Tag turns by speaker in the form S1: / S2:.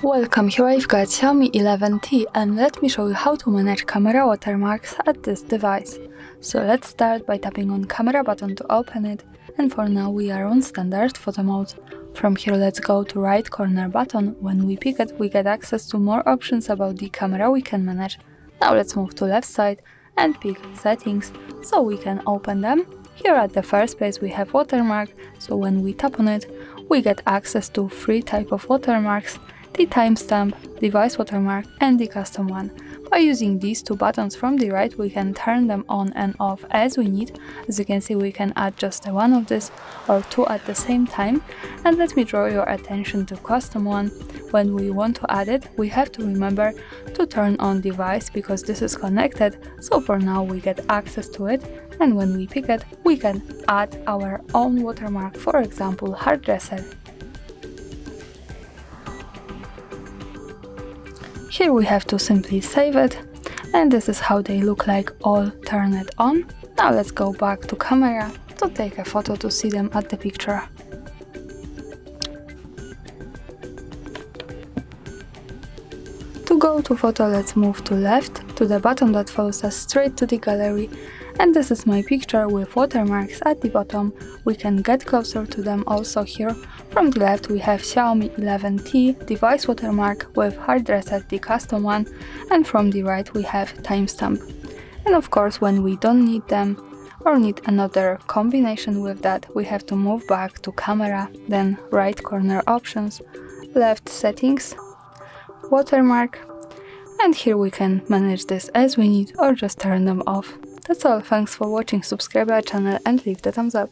S1: Welcome, here I've got Xiaomi 11T and let me show you how to manage camera watermarks at this device. So let's start by tapping on camera button to open it, and for now we are on standard photo mode. From here let's go to right corner button. When we pick it we get access to more options about the camera we can manage. Now let's move to left side and pick settings so we can open them. Here at the first place we have watermark, so when we tap on it we get access to 3 types of watermarks: the timestamp, device watermark and the custom one. By using these 2 buttons from the right we can turn them on and off as we need. As you can see, we can add just one of this or 2 at the same time. And let me draw your attention to custom one. When we want to add it we have to remember to turn on device because this is connected, so for now we get access to it, and when we pick it we can add our own watermark, for example hard reset. Here we have to simply save it, and this is how they look like all turned on. Now let's go back to camera to take a photo to see them at the picture. To go to photo let's move to left to the button that follows us straight to the gallery, and this is my picture with watermarks at the bottom. We can get closer to them also here. From the left we have Xiaomi 11T device watermark with hard reset, the custom one, and from the right we have timestamp. And of course when we don't need them or need another combination with that, we have to move back to camera, then right corner options, left settings, watermark, and here we can manage this as we need or just turn them off. That's all, thanks for watching, subscribe our channel and leave the thumbs up.